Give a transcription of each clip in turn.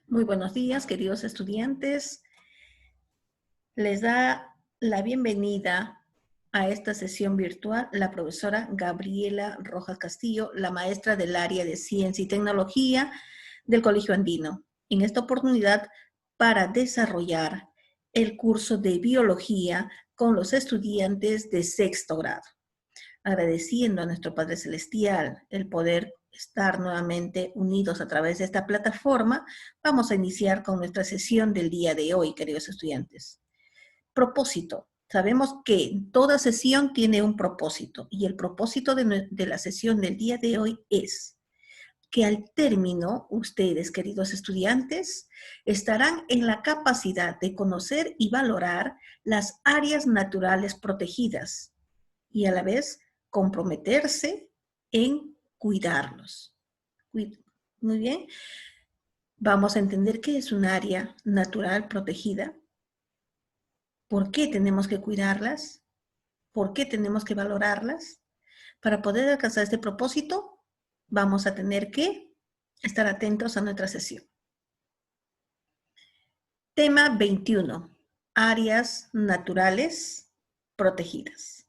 Muy buenos días, queridos estudiantes. Les da la bienvenida a esta sesión virtual la profesora Gabriela Rojas Castillo, la maestra del área de Ciencia y Tecnología del Colegio Andino. En esta oportunidad, para desarrollar el curso de Biología con los estudiantes de sexto grado. Agradeciendo a nuestro Padre Celestial el poder estar nuevamente unidos a través de esta plataforma, vamos a iniciar con nuestra sesión del día de hoy, queridos estudiantes. Propósito. Sabemos que toda sesión tiene un propósito y el propósito de la sesión del día de hoy es que al término, ustedes, queridos estudiantes, estarán en la capacidad de conocer y valorar las áreas naturales protegidas y a la vez comprometerse en cuidarlos. Muy bien. Vamos a entender qué es un área natural protegida, por qué tenemos que cuidarlas, por qué tenemos que valorarlas. Para poder alcanzar este propósito, vamos a tener que estar atentos a nuestra sesión. Tema 21. Áreas naturales protegidas.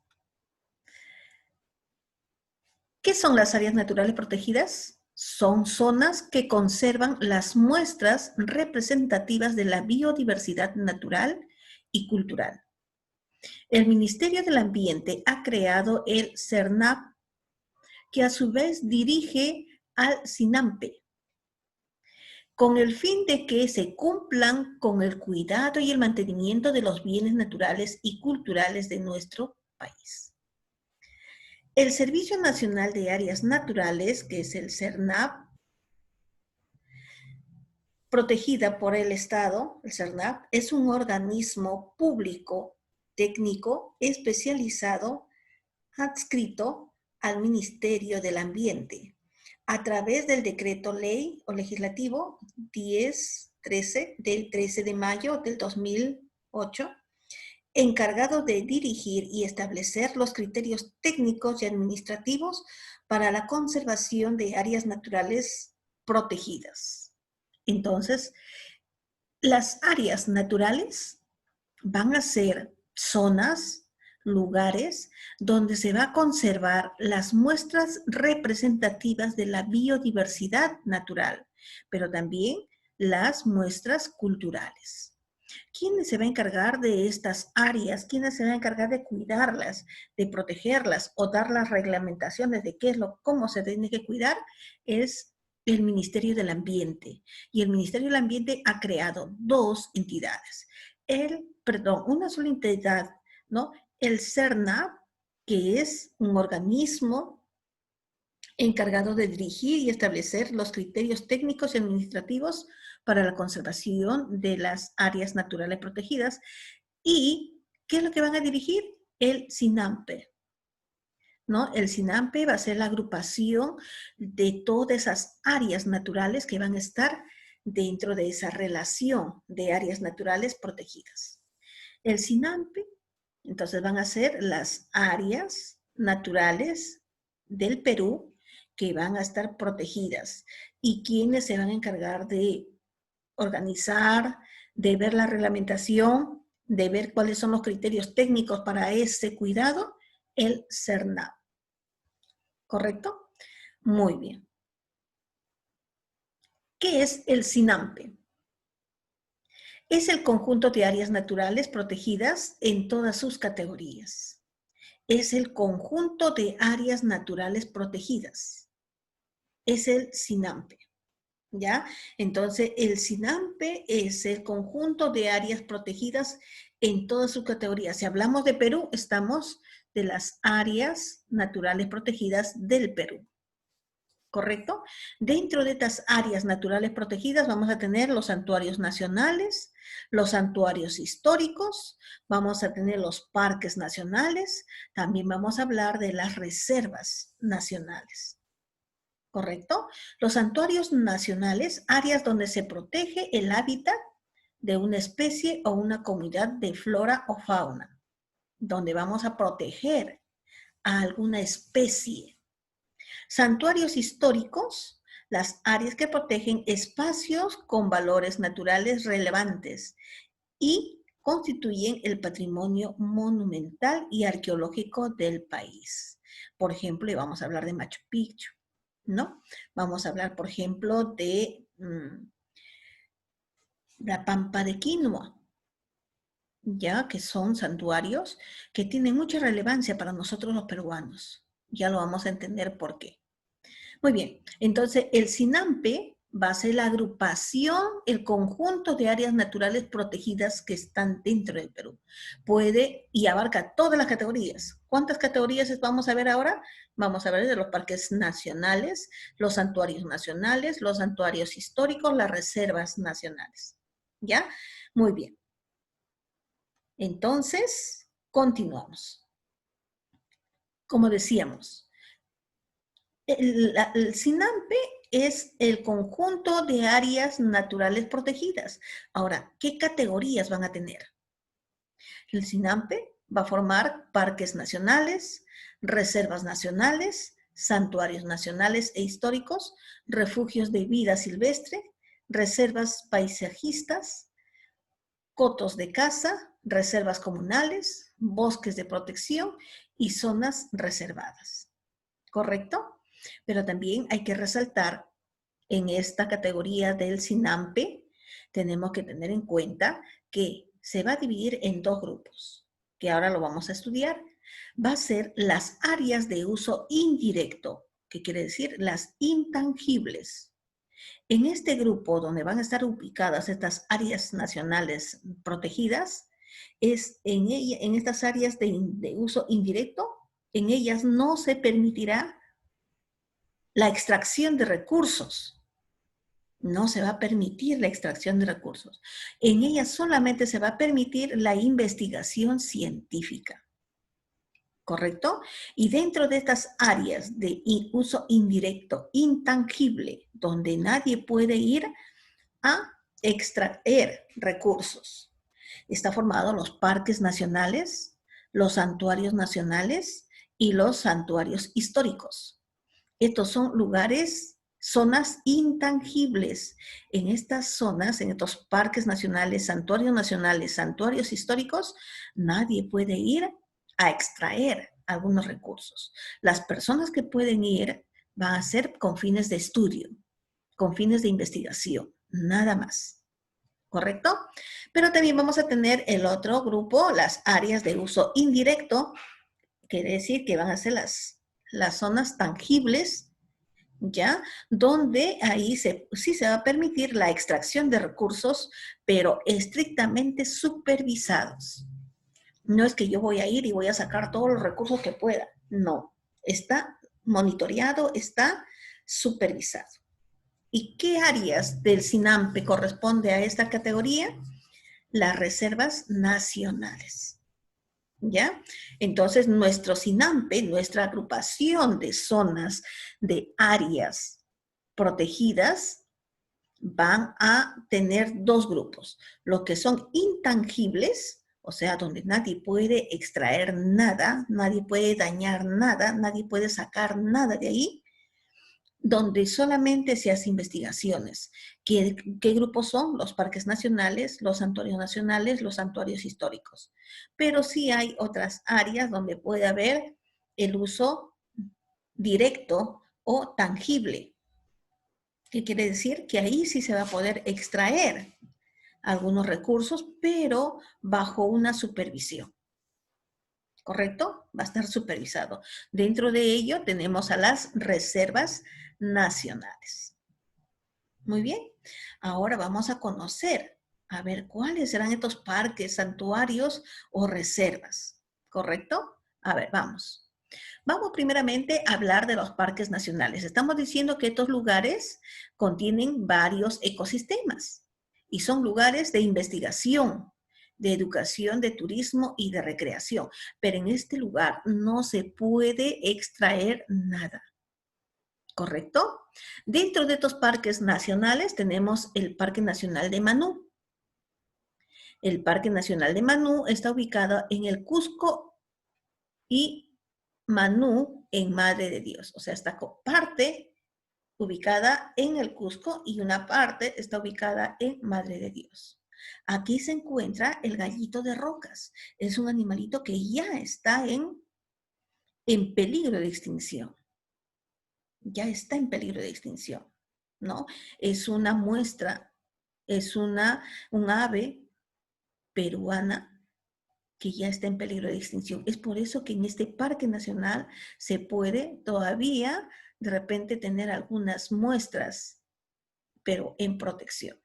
¿Qué son las áreas naturales protegidas? Son zonas que conservan las muestras representativas de la biodiversidad natural y cultural. El Ministerio del Ambiente ha creado el CERNAP, que a su vez dirige al SINAMPE, con el fin de que se cumplan con el cuidado y el mantenimiento de los bienes naturales y culturales de nuestro país. El Servicio Nacional de Áreas Naturales, que es el CERNAP, protegida por el Estado, el CERNAP, es un organismo público técnico especializado adscrito al Ministerio del Ambiente a través del decreto ley o legislativo 1013 del 13 de mayo del 2008, encargado de dirigir y establecer los criterios técnicos y administrativos para la conservación de áreas naturales protegidas. Entonces, las áreas naturales van a ser zonas, lugares donde se va a conservar las muestras representativas de la biodiversidad natural, pero también las muestras culturales. ¿Quién se va a encargar de estas áreas? ¿Quién se va a encargar de cuidarlas, de protegerlas o dar las reglamentaciones de qué es cómo se tiene que cuidar? Es el Ministerio del Ambiente. Y el Ministerio del Ambiente ha creado dos entidades. Una sola entidad, ¿no? El CERNAP, que es un organismo encargado de dirigir y establecer los criterios técnicos y administrativos para la conservación de las áreas naturales protegidas. ¿Y qué es lo que van a dirigir? El SINAMPE, ¿no? El SINAMPE va a ser la agrupación de todas esas áreas naturales que van a estar dentro de esa relación de áreas naturales protegidas. El SINAMPE, entonces van a ser las áreas naturales del Perú que van a estar protegidas y quienes se van a encargar de organizar, de ver la reglamentación, de ver cuáles son los criterios técnicos para ese cuidado, el CERNAP. ¿Correcto? Muy bien. ¿Qué es el SINAMPE? Es el conjunto de áreas naturales protegidas en todas sus categorías. Es el conjunto de áreas naturales protegidas. Es el SINAMPE. ¿Ya? Entonces, el SINAMPE es el conjunto de áreas protegidas en todas sus categorías. Si hablamos de Perú, estamos de las áreas naturales protegidas del Perú. ¿Correcto? Dentro de estas áreas naturales protegidas vamos a tener los santuarios nacionales, los santuarios históricos, vamos a tener los parques nacionales, también vamos a hablar de las reservas nacionales. ¿Correcto? Los santuarios nacionales, áreas donde se protege el hábitat de una especie o una comunidad de flora o fauna, donde vamos a proteger a alguna especie. Santuarios históricos, Las áreas que protegen espacios con valores naturales relevantes y constituyen el patrimonio monumental y arqueológico del país. Por ejemplo, y vamos a hablar de Machu Picchu, ¿no? Vamos a hablar, por ejemplo, de la Pampa de Quinoa, ya que son santuarios que tienen mucha relevancia para nosotros los peruanos. Ya lo vamos a entender por qué. Muy bien, entonces el SINAMPE va a ser la agrupación, el conjunto de áreas naturales protegidas que están dentro del Perú. Puede y abarca todas las categorías. ¿Cuántas categorías vamos a ver ahora? Vamos a ver de los parques nacionales, los santuarios nacionales, los santuarios históricos, las reservas nacionales. ¿Ya? Muy bien. Entonces, continuamos. Como decíamos, el SINAMPE es el conjunto de áreas naturales protegidas. Ahora, ¿qué categorías van a tener? El SINAMPE va a formar parques nacionales, reservas nacionales, santuarios nacionales e históricos, refugios de vida silvestre, reservas paisajistas, cotos de caza, reservas comunales, bosques de protección y zonas reservadas. ¿Correcto? Pero también hay que resaltar en esta categoría del SINAMPE, tenemos que tener en cuenta que se va a dividir en dos grupos, que ahora lo vamos a estudiar. Va a ser las áreas de uso indirecto, que quiere decir las intangibles. En este grupo donde van a estar ubicadas estas áreas nacionales protegidas, es en estas áreas de uso indirecto, en ellas no se permitirá la extracción de recursos. No se va a permitir la extracción de recursos. En ellas solamente se va a permitir la investigación científica. ¿Correcto? Y dentro de estas áreas de uso indirecto, intangible, donde nadie puede ir a extraer recursos, está formado los parques nacionales, los santuarios nacionales y los santuarios históricos. Estos son lugares, zonas intangibles. En estas zonas, en estos parques nacionales, santuarios históricos, nadie puede ir a extraer algunos recursos. Las personas que pueden ir van a ser con fines de estudio, con fines de investigación, nada más. ¿Correcto? Pero también vamos a tener el otro grupo, las áreas de uso indirecto, quiere decir que van a ser las zonas tangibles, ¿ya? Donde ahí sí se va a permitir la extracción de recursos, pero estrictamente supervisados. No es que yo voy a ir y voy a sacar todos los recursos que pueda. No, está monitoreado, está supervisado. ¿Y qué áreas del SINAMPE corresponde a esta categoría? Las reservas nacionales. ¿Ya? Entonces, nuestro SINAMPE, nuestra agrupación de zonas, de áreas protegidas, van a tener dos grupos. Los que son intangibles, o sea, donde nadie puede extraer nada, nadie puede dañar nada, nadie puede sacar nada de ahí, donde solamente se hace investigaciones. ¿Qué grupos son? Los parques nacionales, los santuarios históricos. Pero sí hay otras áreas donde puede haber el uso directo o tangible. ¿Qué quiere decir? Que ahí sí se va a poder extraer algunos recursos, pero bajo una supervisión. ¿Correcto? Va a estar supervisado. Dentro de ello tenemos a las reservas nacionales. Muy bien. Ahora vamos a conocer, a ver cuáles serán estos parques, santuarios o reservas. ¿Correcto? A ver, vamos. Vamos primeramente a hablar de los parques nacionales. Estamos diciendo que estos lugares contienen varios ecosistemas y son lugares de investigación, de educación, de turismo y de recreación. Pero en este lugar no se puede extraer nada. ¿Correcto? Dentro de estos parques nacionales tenemos el Parque Nacional de Manú. El Parque Nacional de Manú está ubicado en el Cusco y Manú en Madre de Dios. O sea, está parte ubicada en el Cusco y una parte está ubicada en Madre de Dios. Aquí se encuentra el gallito de rocas. Es un animalito que ya está en peligro de extinción. Ya está en peligro de extinción, ¿no? Es una muestra, es un ave peruana que ya está en peligro de extinción. Es por eso que en este parque nacional se puede todavía de repente tener algunas muestras, pero en protección.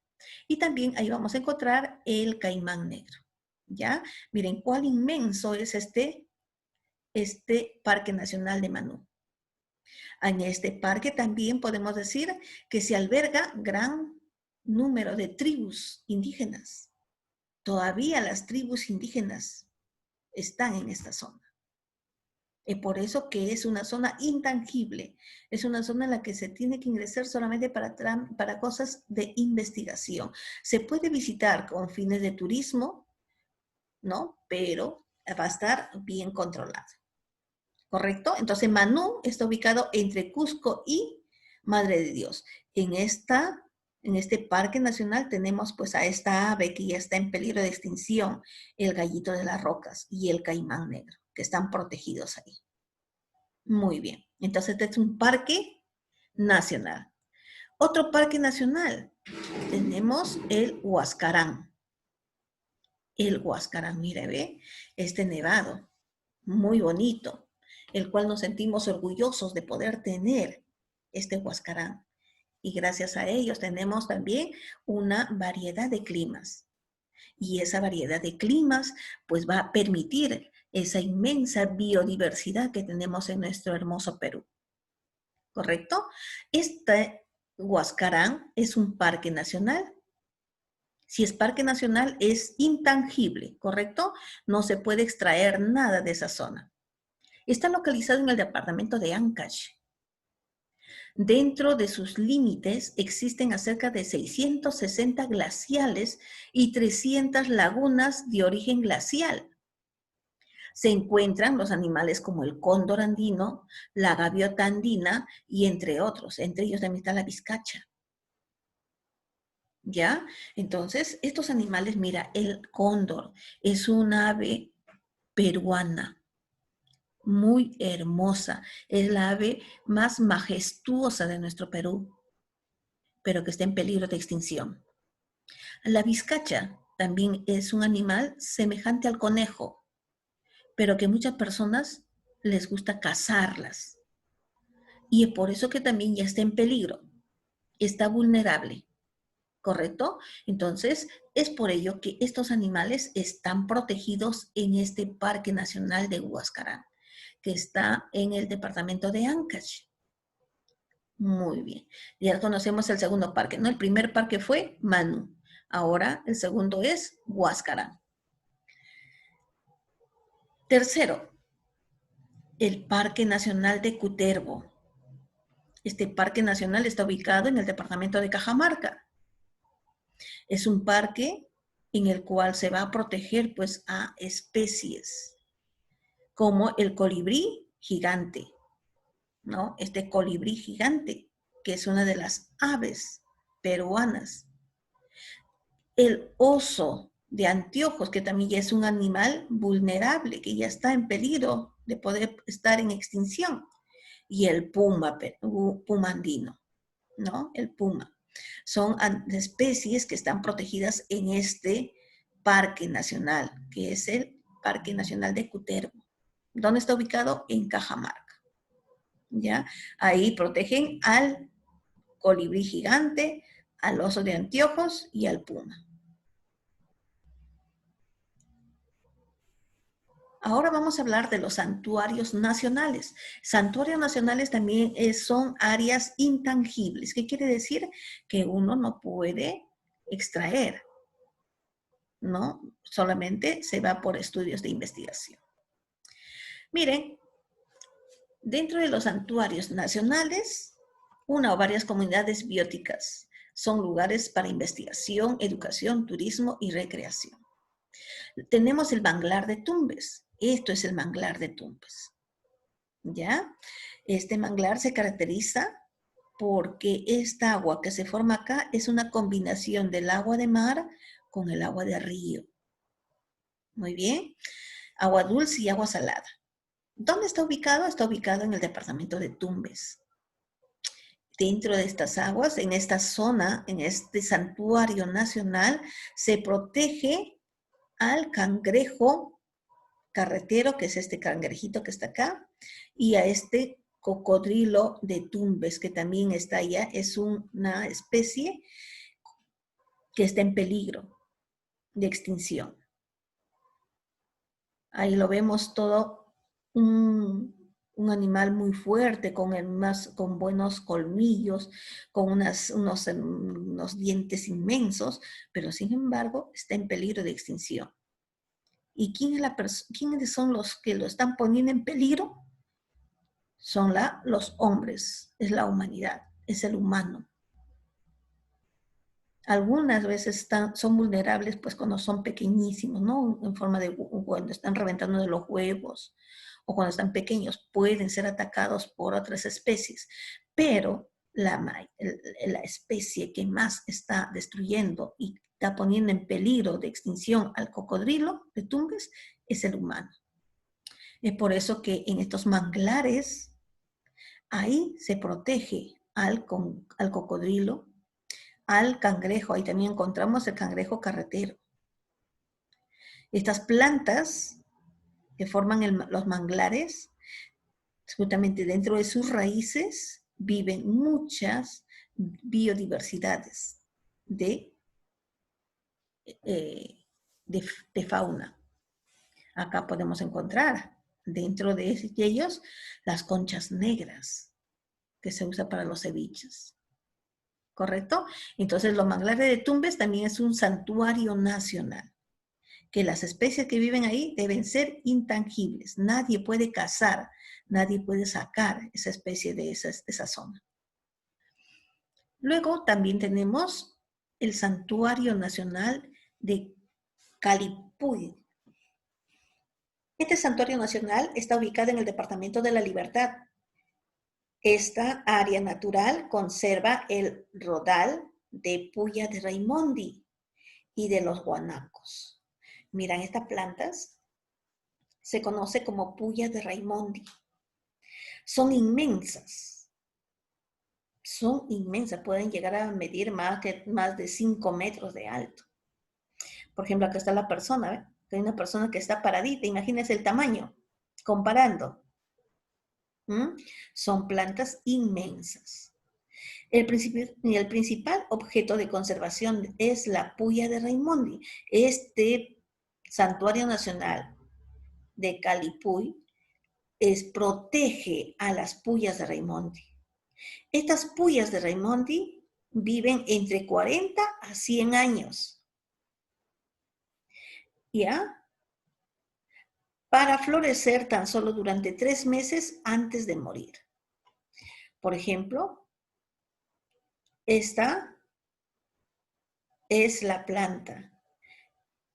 Y también ahí vamos a encontrar el caimán negro, ¿ya? Miren cuál inmenso es este Parque Nacional de Manú. En este parque también podemos decir que se alberga gran número de tribus indígenas. Todavía las tribus indígenas están en esta zona. Es por eso que es una zona intangible. Es una zona en la que se tiene que ingresar solamente para cosas de investigación. Se puede visitar con fines de turismo, ¿no? Pero va a estar bien controlado. ¿Correcto? Entonces, Manú está ubicado entre Cusco y Madre de Dios. En este parque nacional tenemos pues a esta ave que ya está en peligro de extinción, el gallito de las rocas y el caimán negro, que están protegidos ahí. Muy bien. Entonces, este es un parque nacional. Otro parque nacional, tenemos el Huascarán. El Huascarán, mire, ve, este nevado, muy bonito, el cual nos sentimos orgullosos de poder tener este Huascarán. Y gracias a ellos tenemos también una variedad de climas. Y esa variedad de climas pues va a permitir esa inmensa biodiversidad que tenemos en nuestro hermoso Perú. ¿Correcto? Este Huascarán es un parque nacional. Si es parque nacional, es intangible, ¿correcto? No se puede extraer nada de esa zona. Está localizado en el departamento de Ancash. Dentro de sus límites existen acerca de 660 glaciales y 300 lagunas de origen glacial. Se encuentran los animales como el cóndor andino, la gaviota andina y entre otros. Entre ellos también está la vizcacha. ¿Ya? Entonces, estos animales, mira, el cóndor es un ave peruana, muy hermosa. Es la ave más majestuosa de nuestro Perú, pero que está en peligro de extinción. La vizcacha también es un animal semejante al conejo, pero que muchas personas les gusta cazarlas. Y es por eso que también ya está en peligro, está vulnerable. ¿Correcto? Entonces, es por ello que estos animales están protegidos en este Parque Nacional de Huascarán, que está en el departamento de Ancash. Muy bien. Ya conocemos el segundo parque, ¿no? El primer parque fue Manú. Ahora el segundo es Huascarán. Tercero, el Parque Nacional de Cutervo. Este parque nacional está ubicado en el departamento de Cajamarca. Es un parque en el cual se va a proteger pues a especies como el colibrí gigante, ¿no? Este colibrí gigante, que es una de las aves peruanas. El oso de anteojos, que también ya es un animal vulnerable, que ya está en peligro de poder estar en extinción. Y el puma andino, ¿no? El puma. Son especies que están protegidas en este parque nacional, que es el Parque Nacional de Cutervo. ¿Dónde está ubicado? En Cajamarca. ¿Ya? Ahí protegen al colibrí gigante, al oso de anteojos y al puma. Ahora vamos a hablar de los santuarios nacionales. Santuarios nacionales también son áreas intangibles. ¿Qué quiere decir? Que uno no puede extraer, ¿no? Solamente se va por estudios de investigación. Miren, dentro de los santuarios nacionales, una o varias comunidades bióticas son lugares para investigación, educación, turismo y recreación. Tenemos el manglar de Tumbes. Esto es el manglar de Tumbes. ¿Ya? Este manglar se caracteriza porque esta agua que se forma acá es una combinación del agua de mar con el agua de río. Muy bien. Agua dulce y agua salada. ¿Dónde está ubicado? Está ubicado en el departamento de Tumbes. Dentro de estas aguas, en esta zona, en este santuario nacional, se protege al cangrejo carretero, que es este cangrejito que está acá, y a este cocodrilo de Tumbes, que también está allá. Es una especie que está en peligro de extinción. Ahí lo vemos todo, un animal muy fuerte, con buenos colmillos, con unos dientes inmensos, pero sin embargo está en peligro de extinción. ¿Y quiénes son los que lo están poniendo en peligro? Son los hombres, es la humanidad, es el humano. Algunas veces son vulnerables pues cuando son pequeñísimos, ¿no? En forma de cuando están reventando de los huevos o cuando están pequeños pueden ser atacados por otras especies, pero la especie que más está destruyendo y está poniendo en peligro de extinción al cocodrilo de Tumbes es el humano. Es por eso que en estos manglares ahí se protege al cocodrilo, al cangrejo. Ahí también encontramos el cangrejo carretero. Estas plantas que forman los manglares, justamente dentro de sus raíces viven muchas biodiversidades de fauna. Acá podemos encontrar dentro de ellos las conchas negras que se usa para los ceviches. ¿Correcto? Entonces, los manglares de Tumbes también es un santuario nacional, que las especies que viven ahí deben ser intangibles. Nadie puede cazar, nadie puede sacar esa especie de esa zona. Luego también tenemos el Santuario Nacional de Calipul. Este santuario nacional está ubicado en el departamento de La Libertad. Esta área natural conserva el rodal de Puya de Raimondi y de los guanacos. Miran, estas plantas se conoce como Puya de Raimondi. Son inmensas. Son inmensas. Pueden llegar a medir más de 5 metros de alto. Por ejemplo, acá está la persona, ¿ves? Hay una persona que está paradita. Imagínense el tamaño, comparando. Son plantas inmensas. El principal objeto de conservación es la Puya de Raimondi. Este santuario nacional de Calipul protege a las puyas de Raimondi. Estas puyas de Raimondi viven entre 40 a 100 años. ¿Ya? Para florecer tan solo durante 3 meses antes de morir. Por ejemplo, esta es la planta.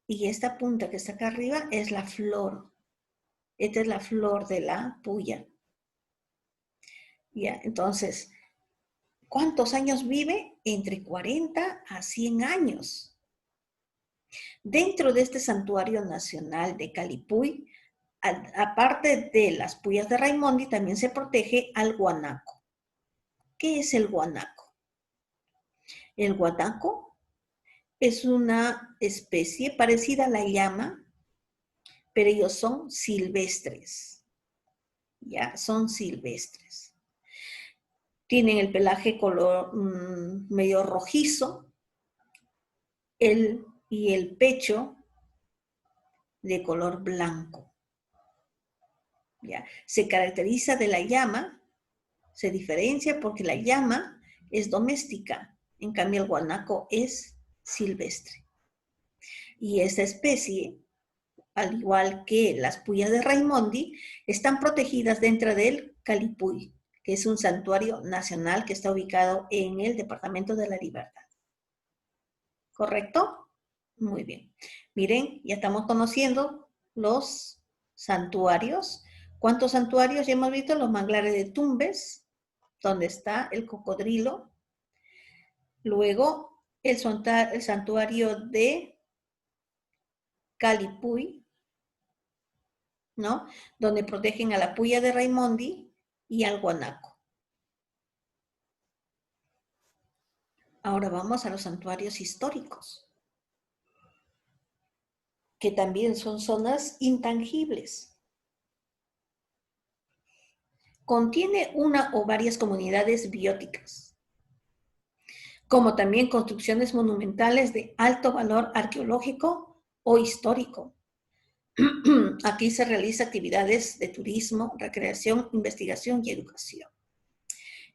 Y esta punta que está acá arriba es la flor. Esta es la flor de la puya. Ya, entonces, ¿cuántos años vive? Entre 40 a 100 años. Dentro de este santuario nacional de Calipul, aparte de las puyas de Raimondi, también se protege al guanaco. ¿Qué es el guanaco? El guanaco es una especie parecida a la llama, pero ellos son silvestres. Ya, son silvestres. Tienen el pelaje color medio rojizo y el pecho de color blanco. ¿Ya? Se caracteriza de la llama, se diferencia porque la llama es doméstica, en cambio el guanaco es silvestre. Y esta especie, al igual que las puyas de Raimondi, están protegidas dentro del Calipul, que es un santuario nacional que está ubicado en el departamento de La Libertad. ¿Correcto? Muy bien. Miren, ya estamos conociendo los santuarios. ¿Cuántos santuarios ya hemos visto? Los manglares de Tumbes, donde está el cocodrilo. Luego, el santuario de Calipuy, ¿no? Donde protegen a la puya de Raimondi y al guanaco. Ahora vamos a los santuarios históricos, que también son zonas intangibles. Contiene una o varias comunidades bióticas, como también construcciones monumentales de alto valor arqueológico o histórico. Aquí se realizan actividades de turismo, recreación, investigación y educación.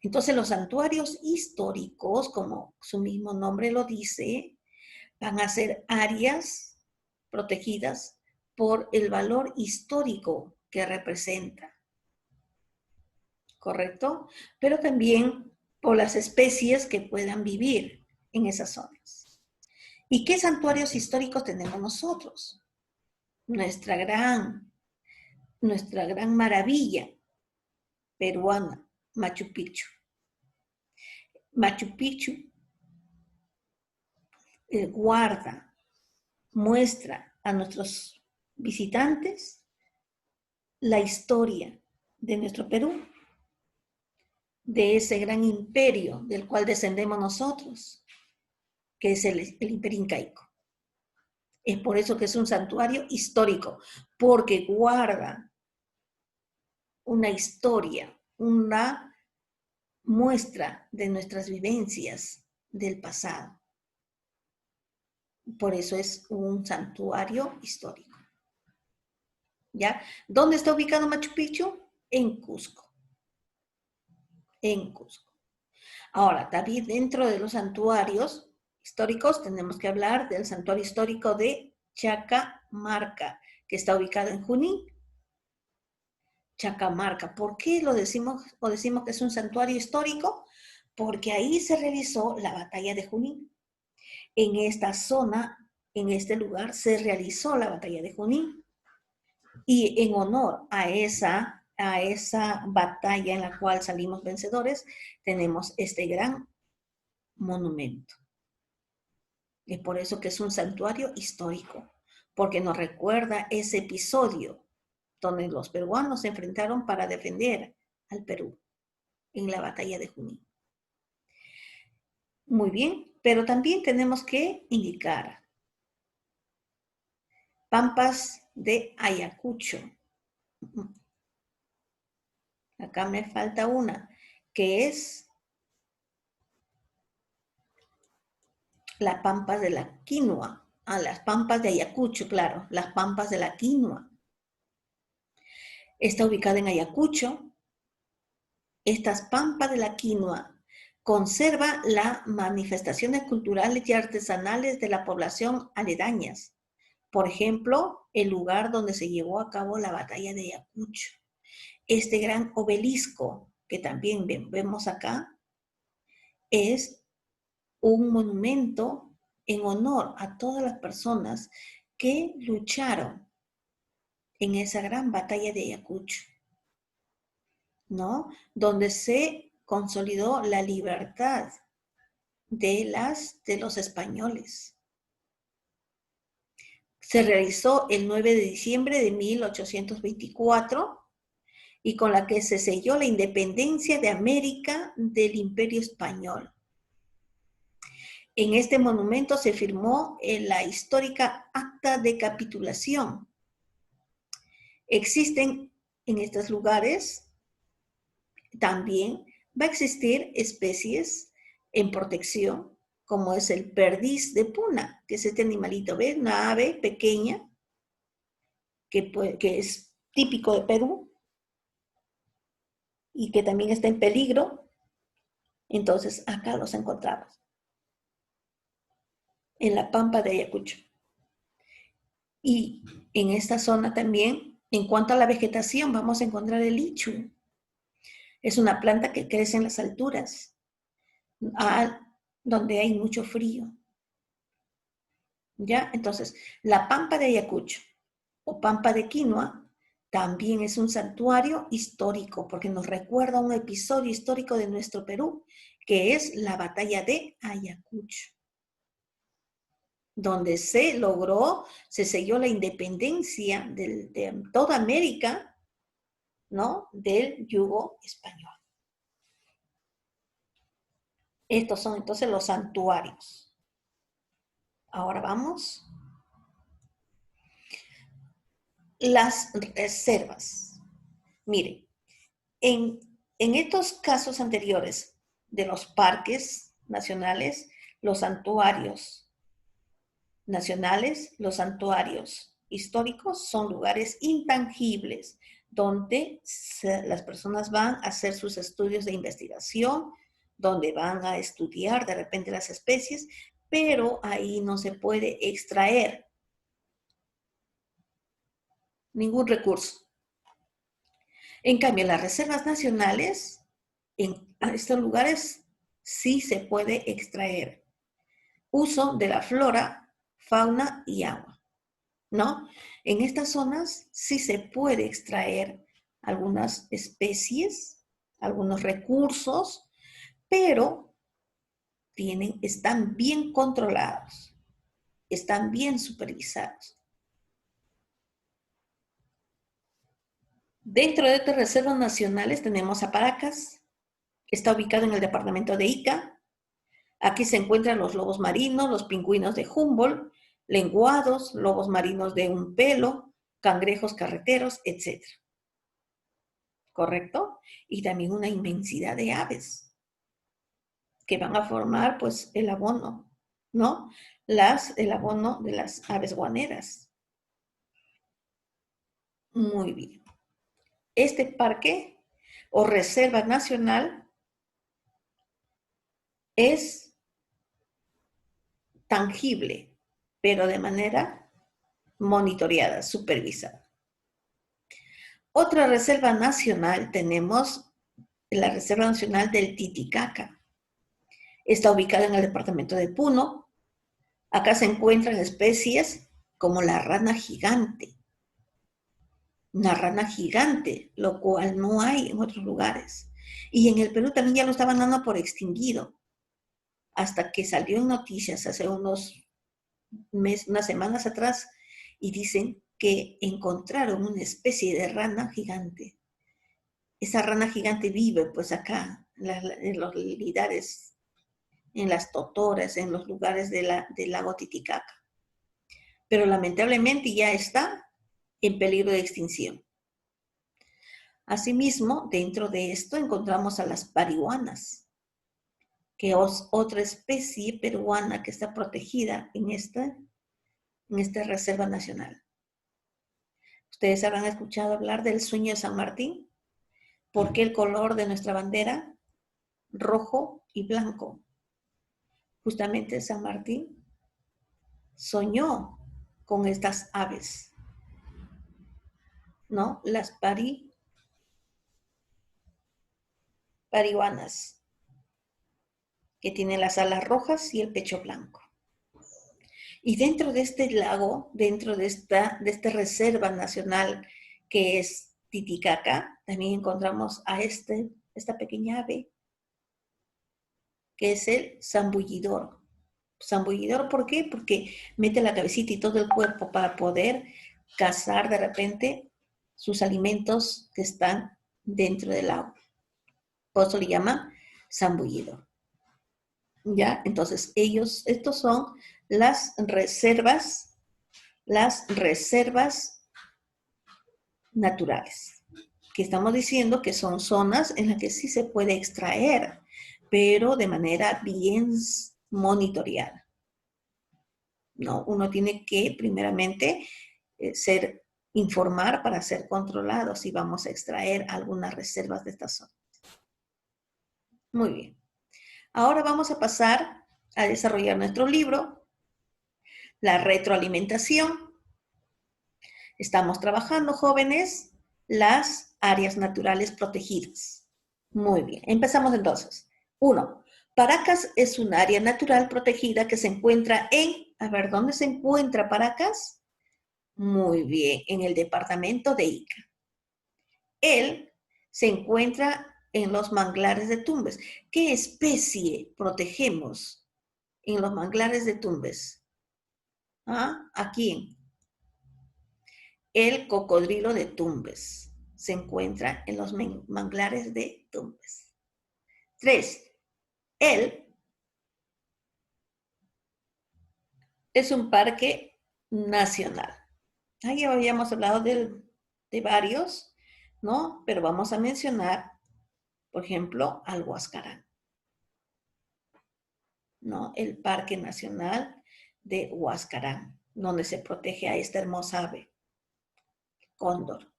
Entonces, los santuarios históricos, como su mismo nombre lo dice, van a ser áreas protegidas por el valor histórico que representa, ¿correcto? Pero también por las especies que puedan vivir en esas zonas. ¿Y qué santuarios históricos tenemos nosotros? Nuestra gran maravilla peruana, Machu Picchu. Machu Picchu guarda, muestra a nuestros visitantes la historia de nuestro Perú, de ese gran imperio del cual descendemos nosotros, que es el imperio incaico. Es por eso que es un santuario histórico, porque guarda una historia, una muestra de nuestras vivencias del pasado. Por eso es un santuario histórico. ¿Ya? ¿Dónde está ubicado Machu Picchu? En Cusco. En Cusco. Ahora, también dentro de los santuarios históricos tenemos que hablar del santuario histórico de Chacamarca, que está ubicado en Junín. Chacamarca. ¿Por qué lo decimos que es un santuario histórico? Porque ahí se realizó la batalla de Junín. En esta zona, en este lugar, se realizó la batalla de Junín. Y en honor a esa batalla en la cual salimos vencedores, tenemos este gran monumento. Es por eso que es un santuario histórico, porque nos recuerda ese episodio donde los peruanos se enfrentaron para defender al Perú en la batalla de Junín. Muy bien, pero también tenemos que indicar Pampas de Ayacucho. Acá me falta una, que es la Pampa de la Quinua. Las Pampas de Ayacucho, claro, las Pampas de la Quinua. Está ubicada en Ayacucho. Estas Pampas de la Quinua conserva las manifestaciones culturales y artesanales de la población aledañas. Por ejemplo, el lugar donde se llevó a cabo la batalla de Ayacucho. Este gran obelisco que también vemos acá es un monumento en honor a todas las personas que lucharon en esa gran batalla de Ayacucho, ¿no? Donde se consolidó la libertad de los españoles. Se realizó el 9 de diciembre de 1824 y con la que se selló la independencia de América del Imperio Español. En este monumento se firmó la histórica Acta de Capitulación. Existen en estos lugares, también va a existir especies en protección, como es el perdiz de Puna, que es este animalito, ¿ves? Una ave pequeña, que es típico de Perú, y que también está en peligro. Entonces, acá los encontramos, en la Pampa de Ayacucho. Y en esta zona también, en cuanto a la vegetación, vamos a encontrar el ichu. Es una planta que crece en las alturas, donde hay mucho frío. ¿Ya? Entonces, la Pampa de Ayacucho o Pampa de Quinua También es un santuario histórico porque nos recuerda un episodio histórico de nuestro Perú, que es la batalla de Ayacucho, donde se logró, se selló la independencia de toda América, ¿no? Del yugo español. Estos son entonces los santuarios. Ahora vamos. Las reservas. Miren, en estos casos anteriores de los parques nacionales, los santuarios nacionales, los santuarios históricos son lugares intangibles donde las personas van a hacer sus estudios de investigación, donde van a estudiar de repente las especies, pero ahí no se puede extraer ningún recurso. En cambio, las reservas nacionales, en estos lugares sí se puede extraer uso de la flora, fauna y agua, ¿no? En estas zonas sí se puede extraer algunas especies, algunos recursos, pero están bien controlados, están bien supervisados. Dentro de estas reservas nacionales tenemos a Paracas, que está ubicado en el departamento de Ica. Aquí se encuentran los lobos marinos, los pingüinos de Humboldt, lenguados, lobos marinos de un pelo, cangrejos carreteros, etc. ¿Correcto? Y también una inmensidad de aves que van a formar, pues, el abono, ¿no? El abono de las aves guaneras. Muy bien. Este parque o reserva nacional es tangible, pero de manera monitoreada, supervisada. Otra reserva nacional tenemos la Reserva Nacional del Titicaca. Está ubicada en el departamento de Puno. Acá se encuentran especies como la rana gigante. Una rana gigante, lo cual no hay en otros lugares. Y en el Perú también ya lo estaban dando por extinguido, hasta que salió en noticias hace unas semanas atrás y dicen que encontraron una especie de rana gigante. Esa rana gigante vive pues acá, en los lidares, en las totoras, en los lugares del lago Titicaca. Pero lamentablemente ya está en peligro de extinción. Asimismo, dentro de esto encontramos a las parihuanas, que es otra especie peruana que está protegida en esta reserva nacional. Ustedes habrán escuchado hablar del sueño de San Martín. ¿Por qué el color de nuestra bandera? Rojo y blanco. Justamente San Martín soñó con estas aves, ¿no? Las parihuanas, que tienen las alas rojas y el pecho blanco. Y dentro de este lago, dentro de esta reserva nacional que es Titicaca, también encontramos a esta pequeña ave, que es el zambullidor. Zambullidor, ¿por qué? Porque mete la cabecita y todo el cuerpo para poder cazar de repente sus alimentos que están dentro del agua. Por eso le llaman zambullidor. ¿Ya? Entonces, estos son las reservas naturales, que estamos diciendo que son zonas en las que sí se puede extraer, pero de manera bien monitoreada. ¿No? Uno tiene que, primeramente, informar para ser controlado si vamos a extraer algunas reservas de estas zonas. Muy bien. Ahora vamos a pasar a desarrollar nuestro libro, la retroalimentación. Estamos trabajando, jóvenes, las áreas naturales protegidas. Muy bien, empezamos entonces. 1. Paracas es un área natural protegida que se encuentra a ver, ¿dónde se encuentra Paracas? Muy bien, en el departamento de Ica. Él se encuentra en los manglares de Tumbes. ¿Qué especie protegemos en los manglares de Tumbes? ¿Ah? ¿A quién? El cocodrilo de Tumbes se encuentra en los manglares de Tumbes. 3. Él es un parque nacional. Ahí habíamos hablado de varios, ¿no? Pero vamos a mencionar, por ejemplo, al Huascarán, ¿no? El Parque Nacional de Huascarán, donde se protege a esta hermosa ave, cóndor.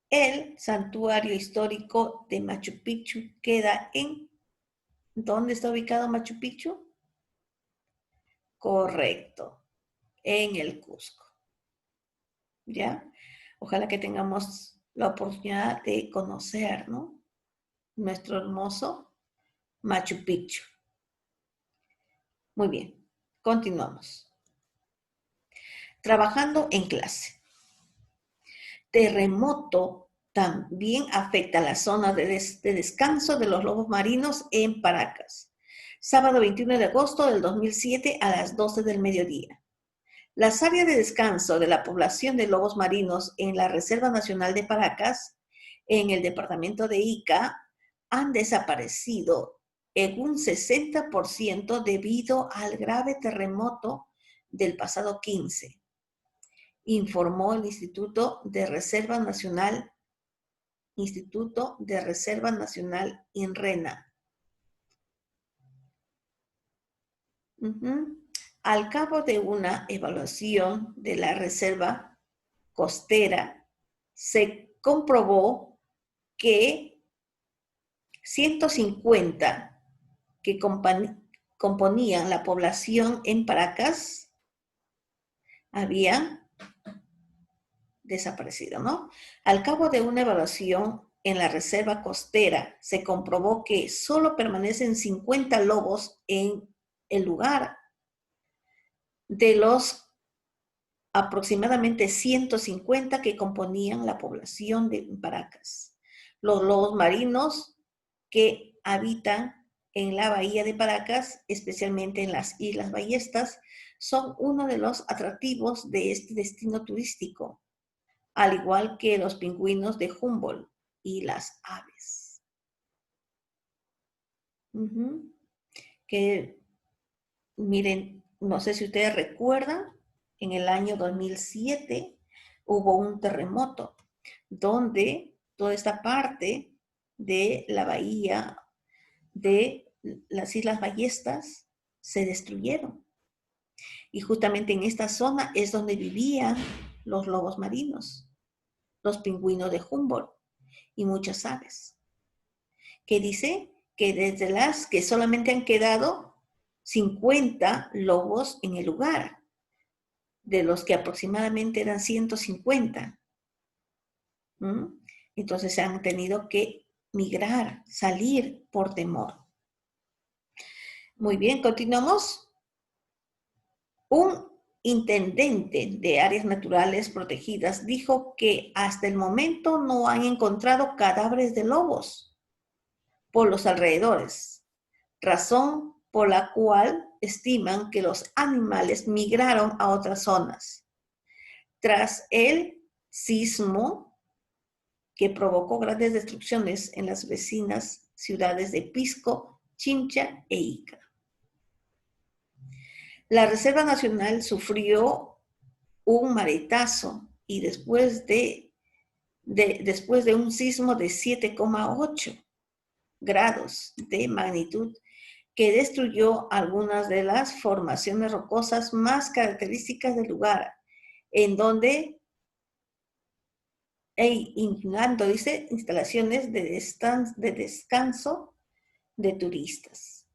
El santuario histórico de Machu Picchu queda en... ¿Dónde está ubicado Machu Picchu? Correcto, en el Cusco. ¿Ya? Ojalá que tengamos la oportunidad de conocer, ¿no? Nuestro hermoso Machu Picchu. Muy bien, continuamos. Trabajando en clase. Terremoto también afecta la zona de descanso de los lobos marinos en Paracas. Sábado 21 de agosto del 2007 a las 12 del mediodía. Las áreas de descanso de la población de lobos marinos en la Reserva Nacional de Paracas, en el departamento de Ica, han desaparecido en un 60% debido al grave terremoto del pasado 15, informó el Instituto de Reserva Nacional INRENA. Al cabo de una evaluación de la reserva costera, se comprobó que 150 que componían la población en Paracas habían desaparecido, ¿no? Al cabo de una evaluación en la reserva costera, se comprobó que solo permanecen 50 lobos en el lugar de los aproximadamente 150 que componían la población de Paracas. Los lobos marinos que habitan en la bahía de Paracas, especialmente en las Islas Ballestas, son uno de los atractivos de este destino turístico, al igual que los pingüinos de Humboldt y las aves. Que, miren, no sé si ustedes recuerdan, en el año 2007 hubo un terremoto donde toda esta parte de la bahía de las Islas Ballestas se destruyeron. Y justamente en esta zona es donde vivían los lobos marinos, los pingüinos de Humboldt y muchas aves. Que dice que desde las que solamente han quedado 50 lobos en el lugar, de los que aproximadamente eran 150. Entonces se han tenido que migrar, salir por temor. Muy bien, continuamos. Un intendente de áreas naturales protegidas dijo que hasta el momento no han encontrado cadáveres de lobos por los alrededores, razón por la cual estiman que los animales migraron a otras zonas. Tras el sismo que provocó grandes destrucciones en las vecinas ciudades de Pisco, Chincha e Ica. La Reserva Nacional sufrió un maretazo y después de un sismo de 7,8 grados de magnitud que destruyó algunas de las formaciones rocosas más características del lugar, en donde incluyendo, dice, instalaciones de descanso de turistas.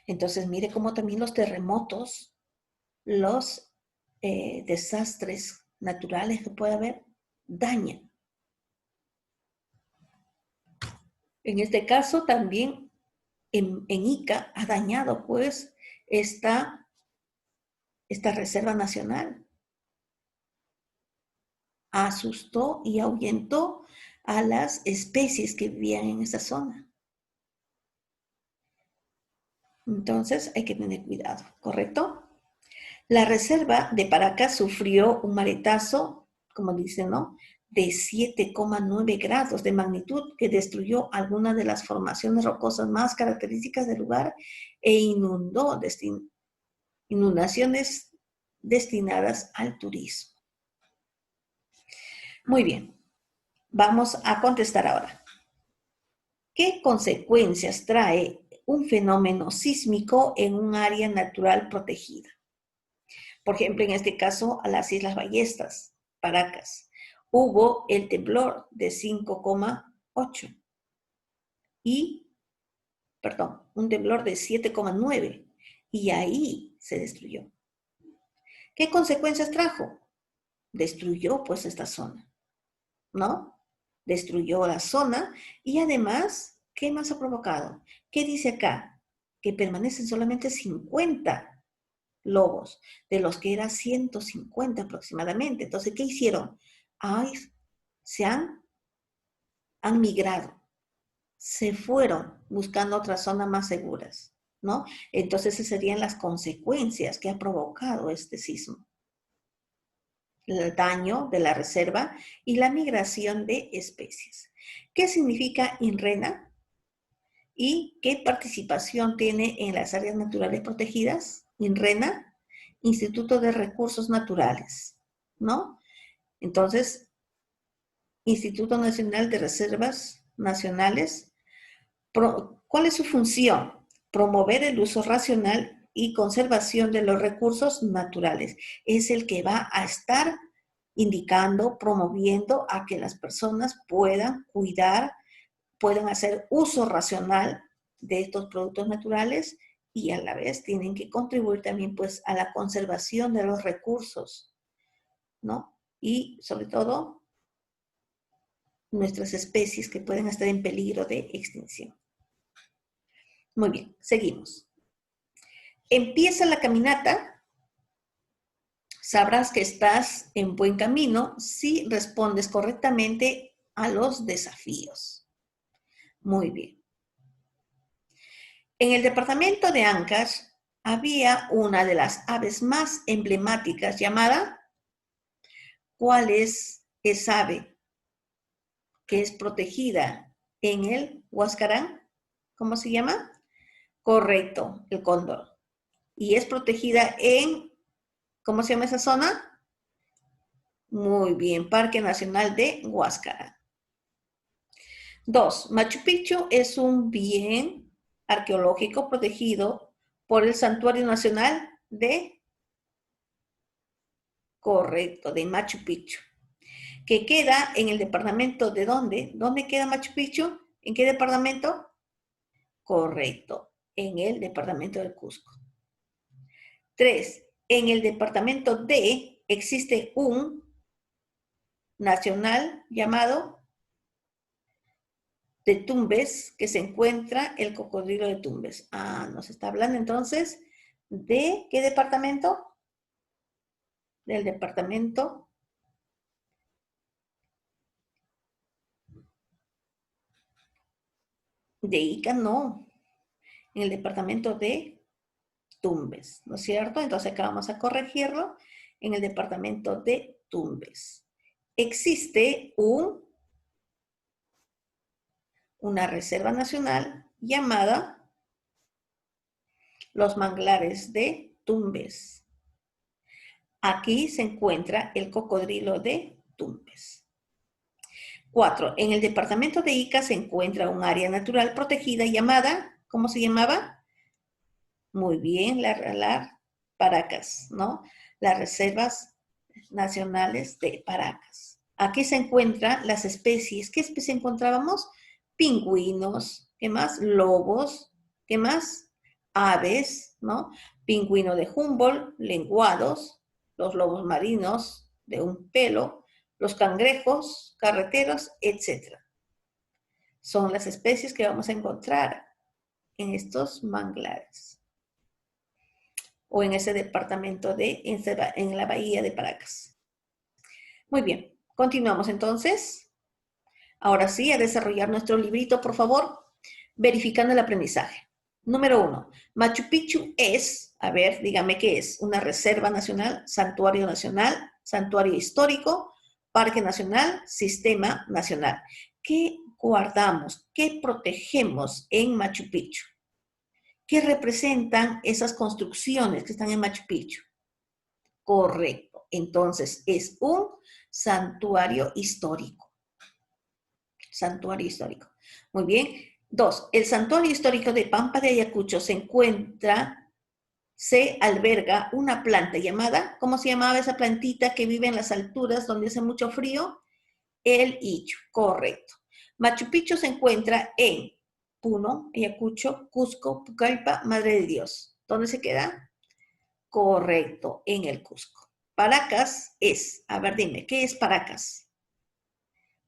Entonces, mire cómo también los terremotos, los desastres naturales que puede haber, dañan. En este caso, también en Ica ha dañado, pues, esta reserva nacional. asustó y ahuyentó a las especies que vivían en esa zona. Entonces hay que tener cuidado, ¿correcto? La reserva de Paracas sufrió un maretazo, como dicen, ¿no?, de 7,9 grados de magnitud que destruyó algunas de las formaciones rocosas más características del lugar e inundó inundaciones destinadas al turismo. Muy bien, vamos a contestar ahora. ¿Qué consecuencias trae un fenómeno sísmico en un área natural protegida? Por ejemplo, en este caso, a las Islas Ballestas, Paracas, hubo el temblor de 5,8 y, perdón, un temblor de 7,9 y ahí se destruyó. ¿Qué consecuencias trajo? Destruyó pues esta zona, ¿no? Destruyó la zona y además, ¿qué más ha provocado? ¿Qué dice acá? Que permanecen solamente 50 lobos, de los que eran 150 aproximadamente. Entonces, ¿qué hicieron? Ay, han migrado, se fueron buscando otras zonas más seguras, ¿no? Entonces, esas serían las consecuencias que ha provocado este sismo. El daño de la reserva y la migración de especies. ¿Qué significa INRENA? ¿Y qué participación tiene en las áreas naturales protegidas? INRENA, Instituto de Recursos Naturales, ¿no? Entonces, Instituto Nacional de Reservas Nacionales, ¿cuál es su función? Promover el uso racional y conservación de los recursos naturales. Es el que va a estar indicando, promoviendo a que las personas puedan cuidar, puedan hacer uso racional de estos productos naturales y a la vez tienen que contribuir también pues a la conservación de los recursos, ¿no? Y sobre todo nuestras especies que pueden estar en peligro de extinción. Muy bien, seguimos. Empieza la caminata. Sabrás que estás en buen camino si respondes correctamente a los desafíos. Muy bien. En el departamento de Ancash había una de las aves más emblemáticas llamada, ¿cuál es esa ave que es protegida en el Huascarán? ¿Cómo se llama? Correcto, el cóndor. Y es protegida en, ¿cómo se llama esa zona? Muy bien, Parque Nacional de Huascarán. 2. Machu Picchu es un bien arqueológico protegido por el Santuario Nacional de, correcto, de Machu Picchu, que queda en el departamento de ¿dónde? ¿Dónde queda Machu Picchu? ¿En qué departamento? Correcto, en el departamento del Cusco. 3. En el departamento D existe un nacional llamado de Tumbes, que se encuentra el cocodrilo de Tumbes. Ah, nos está hablando entonces de ¿qué departamento? Del departamento de Ica, no. En el departamento de Tumbes, ¿no es cierto? Entonces acá vamos a corregirlo. En el departamento de Tumbes. Existe una reserva nacional llamada Los Manglares de Tumbes. Aquí se encuentra el cocodrilo de Tumbes. 4. En el departamento de Ica se encuentra un área natural protegida llamada, ¿cómo se llamaba? Muy bien, la Paracas, ¿no? Las reservas nacionales de Paracas. Aquí se encuentran las especies. ¿Qué especie encontrábamos? Pingüinos, ¿qué más? Lobos, ¿qué más? Aves, ¿no? Pingüino de Humboldt, lenguados, los lobos marinos de un pelo, los cangrejos, carreteros, etc. Son las especies que vamos a encontrar en estos manglares o en ese departamento en la bahía de Paracas. Muy bien, Continuamos entonces. Ahora sí, a desarrollar nuestro librito, por favor, verificando el aprendizaje. Número 1. Machu Picchu es, a ver, dígame qué es, una reserva nacional, santuario histórico, parque nacional, sistema nacional. ¿Qué guardamos, qué protegemos en Machu Picchu? ¿Qué representan esas construcciones que están en Machu Picchu? Correcto. Entonces, es un santuario histórico. Santuario histórico. Muy bien. 2. El santuario histórico de Pampa de Ayacucho se alberga una planta llamada, ¿cómo se llamaba esa plantita que vive en las alturas donde hace mucho frío? El ichu. Correcto. Machu Picchu se encuentra en Puno, Ayacucho, Cusco, Pucallpa, Madre de Dios. ¿Dónde se queda? Correcto, en el Cusco. Paracas es, a ver, dime, ¿qué es Paracas?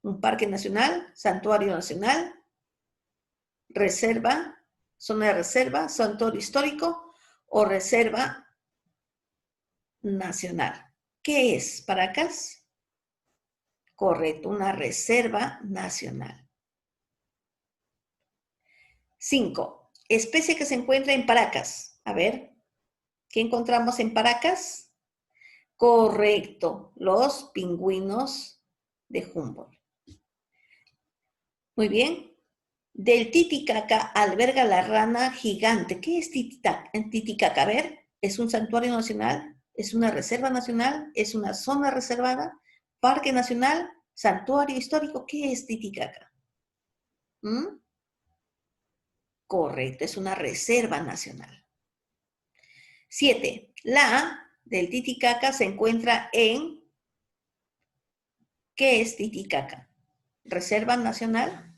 Un parque nacional, santuario nacional, reserva, zona de reserva, santuario histórico o reserva nacional. ¿Qué es Paracas? Correcto, una reserva nacional. 5. Especie que se encuentra en Paracas. A ver, ¿qué encontramos en Paracas? Correcto, los pingüinos de Humboldt. Muy bien. Del Titicaca alberga la rana gigante. ¿Qué es Titicaca? A ver, ¿es un santuario nacional? ¿Es una reserva nacional? ¿Es una zona reservada? ¿Parque nacional? ¿Santuario histórico? ¿Qué es Titicaca? ¿Mm? Correcto, es una reserva nacional. 7. La del Titicaca se encuentra en... ¿Qué es Titicaca? ¿Reserva nacional?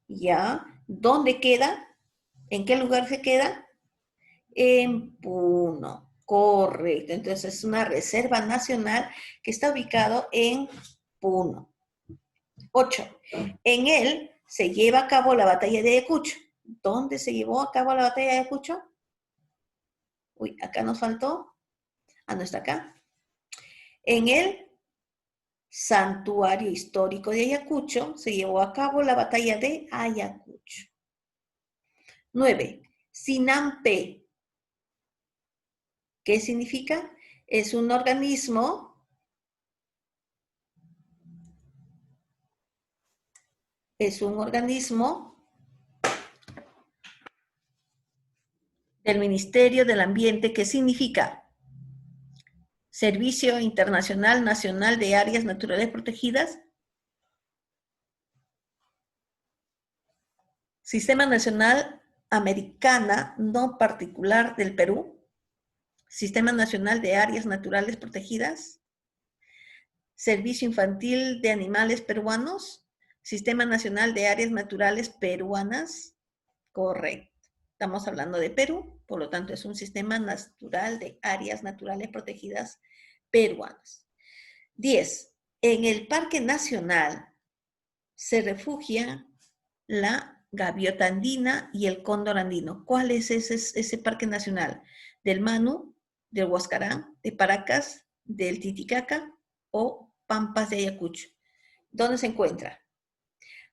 Ya. ¿Dónde queda? ¿En qué lugar se queda? En Puno. Correcto. Entonces es una reserva nacional que está ubicado en Puno. 8. En él se lleva a cabo la batalla de Ayacucho. ¿Dónde se llevó a cabo la batalla de Ayacucho? Uy, acá nos faltó. Ah, no está acá. En el santuario histórico de Ayacucho se llevó a cabo la batalla de Ayacucho. 9. Sinampe. ¿Qué significa? Es un organismo del Ministerio del Ambiente que significa Servicio Internacional Nacional de Áreas Naturales Protegidas, Sistema Nacional Americana No Particular del Perú, Sistema Nacional de Áreas Naturales Protegidas, Servicio Infantil de Animales Peruanos, Sistema Nacional de Áreas Naturales Peruanas, correcto. Estamos hablando de Perú, por lo tanto es un sistema natural de áreas naturales protegidas peruanas. 10. En el Parque Nacional se refugia la gaviota andina y el cóndor andino. ¿Cuál es ese parque nacional? ¿Del Manu, del Huascarán, de Paracas, del Titicaca o Pampas de Ayacucho? ¿Dónde se encuentra?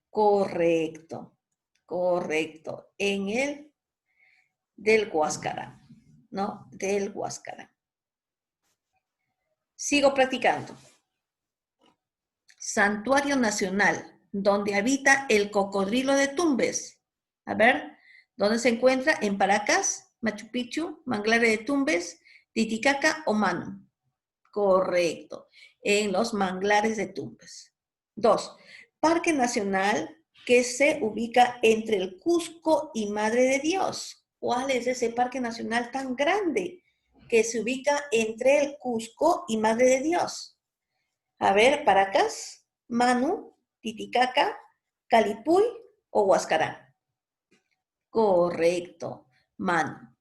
Correcto, correcto. En el del Huascarán, ¿no? Del Huascarán. Sigo practicando. Santuario Nacional, donde habita el cocodrilo de Tumbes. A ver, ¿dónde se encuentra? En Paracas, Machu Picchu, Manglares de Tumbes, Titicaca o Manu. Correcto, en los manglares de Tumbes. 2. Parque Nacional que se ubica entre el Cusco y Madre de Dios. ¿Cuál es ese parque nacional tan grande que se ubica entre el Cusco y Madre de Dios? A ver, Paracas, Manu, Titicaca, Calipuy o Huascarán. Correcto, Manu.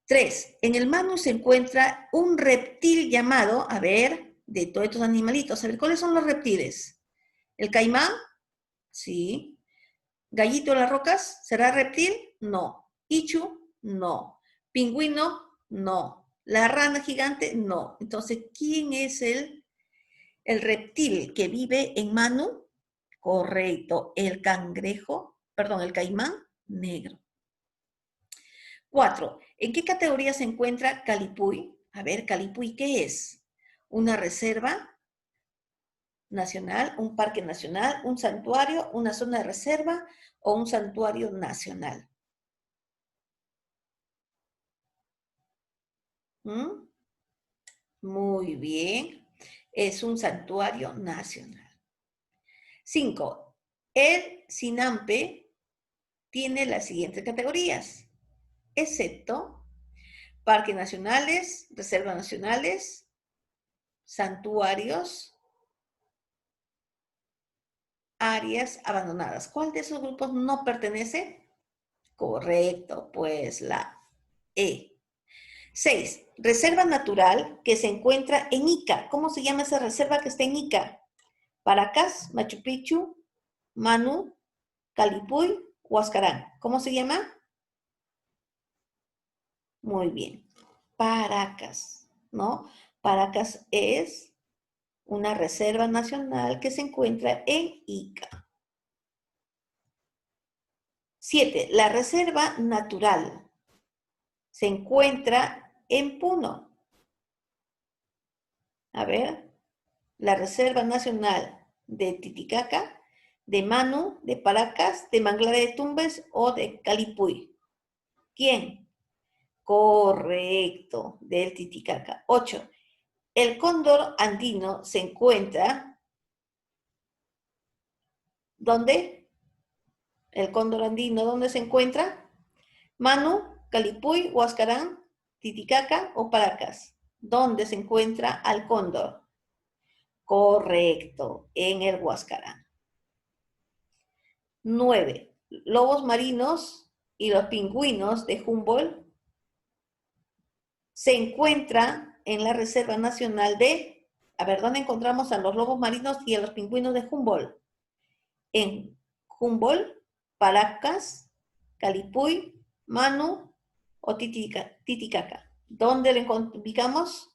3. En el Manu se encuentra un reptil llamado, a ver, de todos estos animalitos. A ver, ¿cuáles son los reptiles? ¿El caimán? Sí. ¿Gallito de las rocas? ¿Será reptil? No. ¿Ichu? No. ¿Pingüino? No. ¿La rana gigante? No. Entonces, ¿quién es el El reptil que vive en Manu, correcto. El cangrejo, perdón, el caimán negro. 4. ¿En qué categoría se encuentra Calipuy? A ver, Calipuy, ¿qué es? ¿Una reserva nacional, un parque nacional, un santuario, una zona de reserva o un santuario nacional? ¿Mm? Muy bien. Es un santuario nacional. 5. El SINAMPE tiene las siguientes categorías, excepto parques nacionales, reservas nacionales, santuarios, áreas abandonadas. ¿Cuál de esos grupos no pertenece? Correcto, pues la E. 6. Reserva natural que se encuentra en Ica. ¿Cómo se llama esa reserva que está en Ica? Paracas, Machu Picchu, Manu, Calipuy, Huascarán. ¿Cómo se llama? Muy bien. Paracas, ¿no? Paracas es una reserva nacional que se encuentra en Ica. 7. La reserva natural se encuentra en Puno. A ver, la Reserva Nacional de Titicaca, de Manu, de Paracas, de Manglar de Tumbes o de Calipuy. ¿Quién? Correcto, del Titicaca. 8. El cóndor andino se encuentra, ¿dónde? El cóndor andino, ¿dónde se encuentra? Manu, Calipuy, Huascarán, Titicaca o Paracas. ¿Dónde se encuentra al cóndor? Correcto, en el Huascarán. 9. Lobos marinos y los pingüinos de Humboldt se encuentran en la Reserva Nacional de, a ver, ¿dónde encontramos a los lobos marinos y a los pingüinos de Humboldt? En Humboldt, Paracas, Calipuy, Manu o Titicaca. ¿Dónde lo ubicamos?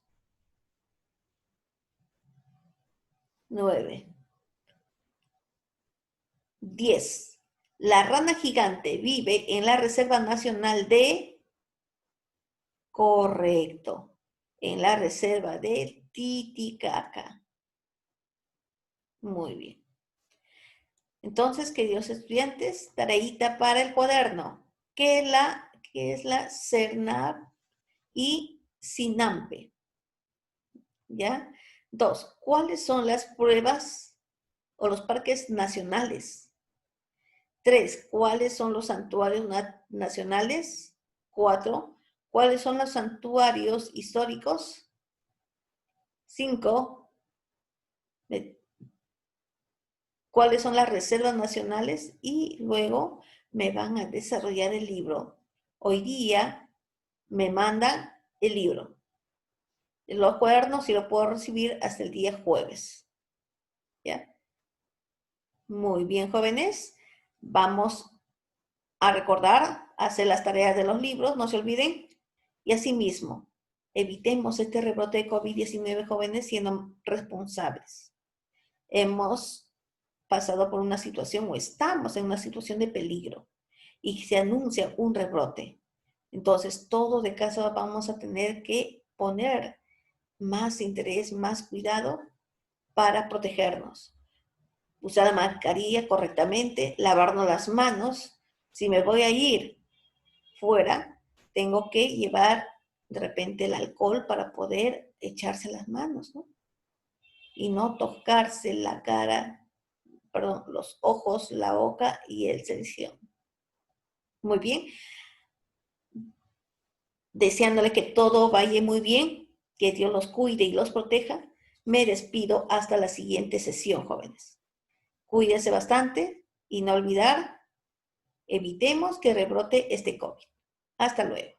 9. 10. La rana gigante vive en la Reserva Nacional de... Correcto. En la reserva de Titicaca. Muy bien. Entonces, queridos estudiantes, tareita para el cuaderno. ¿Qué es la CERNAP y SINAMPE? ¿Ya? 2. ¿Cuáles son las pruebas o los parques nacionales? 3. ¿Cuáles son los santuarios nacionales? 4. ¿Cuáles son los santuarios históricos? 5. ¿Cuáles son las reservas nacionales? Y luego me van a desarrollar el libro. Hoy día me mandan el libro. Los cuadernos y lo puedo recibir hasta el día jueves. ¿Ya? Muy bien, jóvenes. Vamos a recordar, hacer las tareas de los libros, no se olviden. Y asimismo, evitemos este rebrote de COVID-19, jóvenes, siendo responsables. Hemos pasado por una situación o estamos en una situación de peligro y se anuncia un rebrote. Entonces, todo de casa vamos a tener que poner más interés, más cuidado para protegernos. Usar la mascarilla correctamente, lavarnos las manos. Si me voy a ir fuera, tengo que llevar de repente el alcohol para poder echarse las manos, ¿no? Y no tocarse la cara, perdón, los ojos, la boca y el cereción. Muy bien. Deseándole que todo vaya muy bien, que Dios los cuide y los proteja, me despido hasta la siguiente sesión, jóvenes. Cuídense bastante y no olvidar, evitemos que rebrote este COVID. Hasta luego.